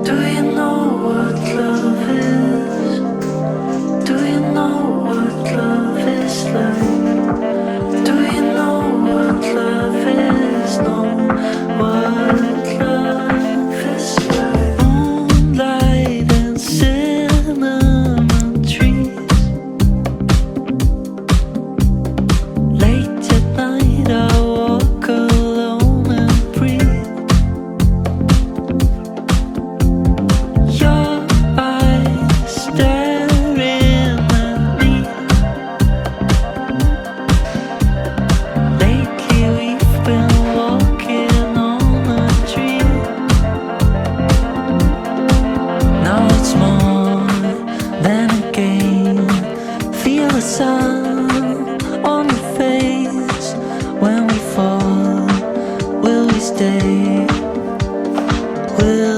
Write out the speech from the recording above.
Do you know what love is? Do you know what love is like? Do you know what love is? No, what love is like. Moonlight and cinnamon trees. Late at night I walk alone and breathe. Your eyes staring at me. Lately we've been walking on a dream. Now it's more than a game. Feel the sun on your face. When we fall, will we stay? Will